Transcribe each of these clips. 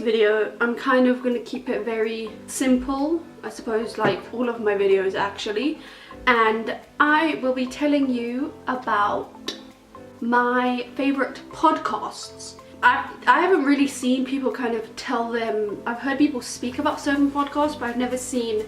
video, I'm kind of going to keep it very simple, I suppose, like all of my videos actually, and I will be telling you about my favorite podcasts. I haven't really seen people kind of tell them. I've heard people speak about certain podcasts, but I've never seen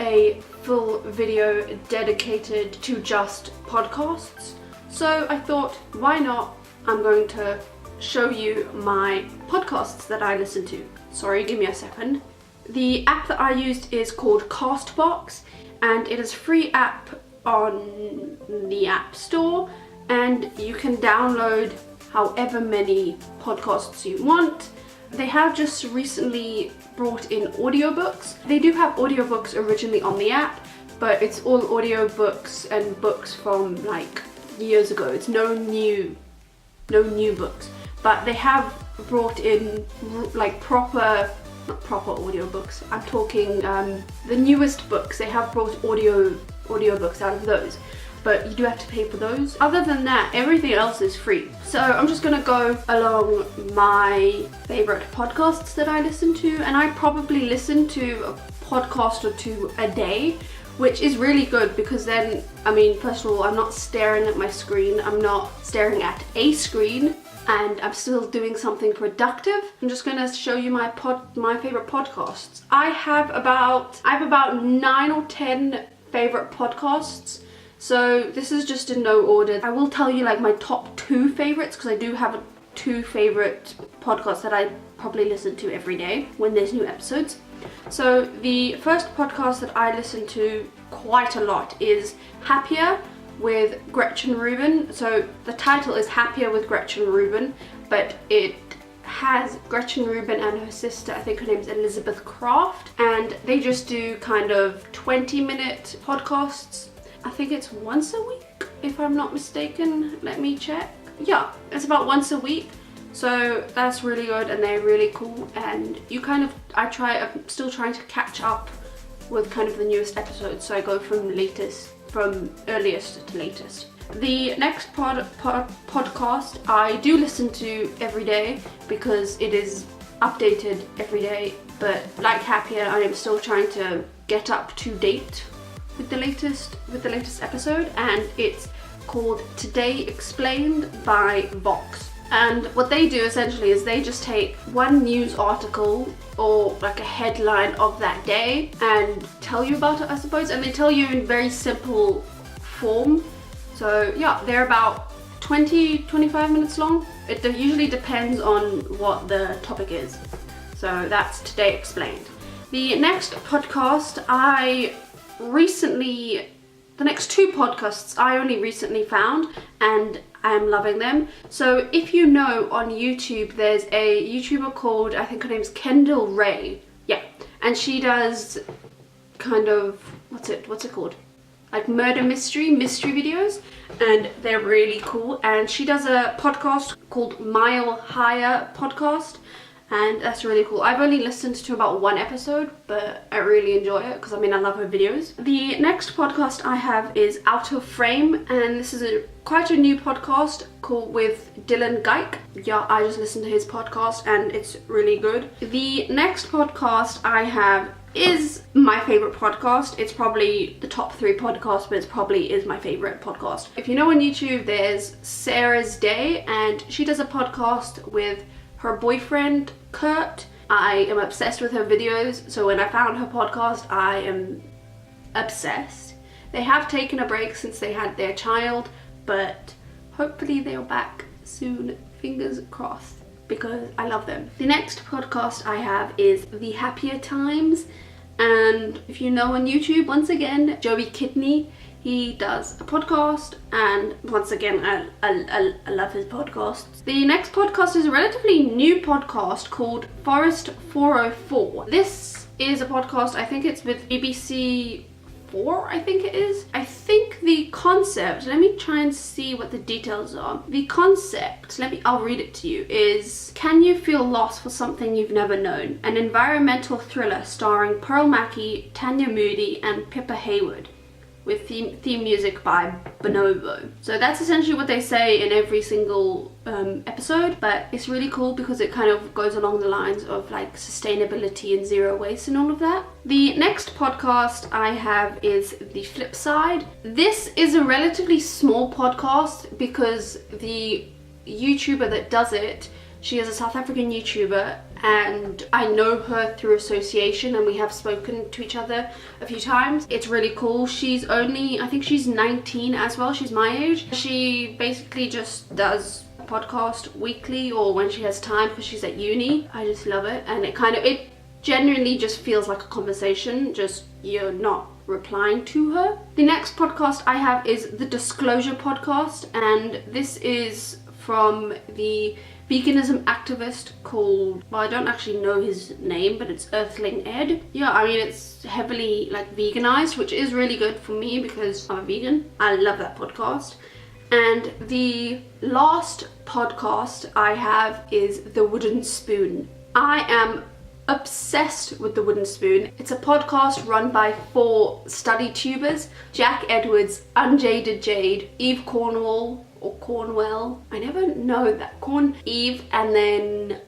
a full video dedicated to just podcasts. So I thought, why not? I'm going to show you my podcasts that I listen to. Sorry, give me a second. The app that I used is called Castbox, and it is a free app on the App Store, and you can download however many podcasts you want. They have just recently brought in audiobooks. They do have audiobooks originally on the app, but it's all audiobooks and books from like years ago. It's no new books, but they have brought in like not proper audiobooks. I'm talking the newest books. They have brought audiobooks out of those, but you do have to pay for those. Other than that, everything else is free. So I'm just gonna go along my favorite podcasts that I listen to, and I probably listen to a podcast or two a day, which is really good because then, I mean, first of all, I'm not staring at my screen, I'm not staring at a screen, and I'm still doing something productive. I'm just gonna show you my favorite podcasts. I have about 9 or 10 favorite podcasts. So this is just in no order. I will tell you like my top 2 favorites, because I do have 2 favorite podcasts that I probably listen to every day when there's new episodes. So the first podcast that I listen to quite a lot is Happier with Gretchen Rubin. So the title is Happier with Gretchen Rubin, but it has Gretchen Rubin and her sister, I think her name's Elizabeth Craft, and they just do kind of 20-minute podcasts. I think it's once a week, if I'm not mistaken. Let me check. Yeah, it's about once a week. So that's really good, and they're really cool. And you kind of, I'm still trying to catch up with kind of the newest episodes. So I go from earliest to latest. The next podcast I do listen to every day because it is updated every day. But like Happier, I am still trying to get up to date with the latest episode, and it's called Today Explained by Vox. And what they do essentially is they just take one news article or like a headline of that day and tell you about it, I suppose, and they tell you in very simple form. So yeah, they're about 20-25 minutes long. It usually depends on what the topic is. So that's Today Explained. The next podcast the next 2 podcasts I only recently found, and I'm loving them. So if you know, on YouTube there's a YouTuber called, I think her name's Kendall Ray. Yeah, and she does kind of, what's it called? Like murder mystery videos, and they're really cool. And she does a podcast called Mile Higher Podcast, and that's really cool. I've only listened to about 1 episode, but I really enjoy it because I love her videos. The next podcast I have is Out of Frame, and this is quite a new podcast called with Dylan Geik. Yeah, I just listened to his podcast and it's really good. The next podcast I have is my favorite podcast. It's probably the top 3 podcasts, but it probably is my favorite podcast. If you know, on YouTube there's Sarah's Day, and she does a podcast with her boyfriend Kurt. I am obsessed with her videos, so when I found her podcast I am obsessed. They have taken a break since they had their child, but hopefully they're back soon, fingers crossed, because I love them. The next podcast I have is The Happier Times, and if you know, on YouTube, once again, Joey Kidney, he does a podcast, and once again, I love his podcasts. The next podcast is a relatively new podcast called Forest 404. This is a podcast, I think it's with BBC 4, I think it is. I think the concept, let me try and see what the details are. The concept, I'll read it to you, is Can You Feel Lost for Something You've Never Known? An environmental thriller starring Pearl Mackie, Tanya Moody, and Pippa Hayward. with theme music by Bonobo. So that's essentially what they say in every single episode, but it's really cool because it kind of goes along the lines of like sustainability and zero waste and all of that. The next podcast I have is the Flipside. This is a relatively small podcast because the YouTuber that does it, she is a South African YouTuber, and I know her through association and we have spoken to each other a few times. It's really cool. She's only, I think she's 19 as well, she's my age. She basically just does a podcast weekly or when she has time because she's at uni. I just love it, and it genuinely just feels like a conversation, just you're not replying to her. The next podcast I have is the Disclosure podcast, and this is from the veganism activist called, well, I don't actually know his name, but it's Earthling Ed. Yeah, I mean, it's heavily like veganized, which is really good for me because I'm a vegan. I love that podcast. And the last podcast I have is The Wooden Spoon. I am obsessed with The Wooden Spoon. It's a podcast run by 4 study tubers: Jack Edwards, Unjaded Jade, Eve Cornwell, or Cornwell, I never know that, Eve, and then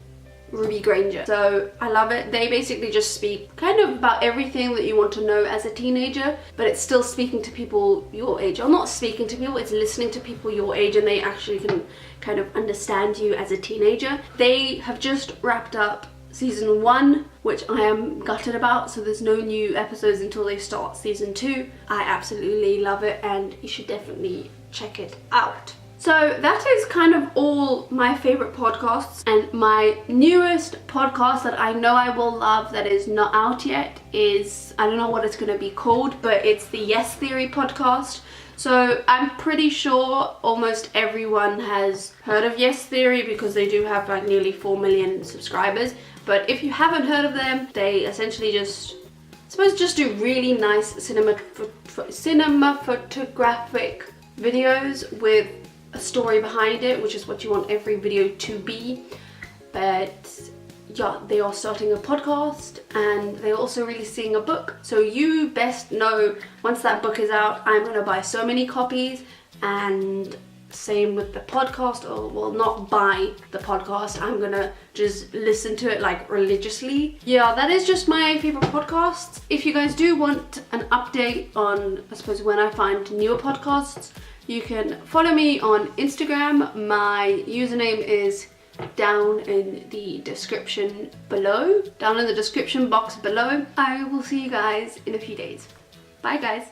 Ruby Granger. So I love it. They basically just speak kind of about everything that you want to know as a teenager, but it's still speaking to people your age. Or not speaking to people, it's listening to people your age, and they actually can kind of understand you as a teenager. They have just wrapped up season 1, which I am gutted about, so there's no new episodes until they start season 2. I absolutely love it, and you should definitely check it out. So that is kind of all my favorite podcasts, and my newest podcast that I know I will love that is not out yet is, I don't know what it's going to be called, but it's the Yes Theory podcast. So I'm pretty sure almost everyone has heard of Yes Theory because they do have like nearly 4 million subscribers. But if you haven't heard of them, they essentially just do really nice cinema photographic videos with a story behind it, which is what you want every video to be. But yeah, they are starting a podcast and they're also releasing a book. So you best know, once that book is out, I'm gonna buy so many copies, and same with the podcast, or well, not buy the podcast, I'm gonna just listen to it like religiously. Yeah, that is just my favorite podcasts. If you guys do want an update on, I suppose, when I find newer podcasts, you can follow me on Instagram. My username is down in the description below, down in the description box below. I will see you guys in a few days. Bye guys.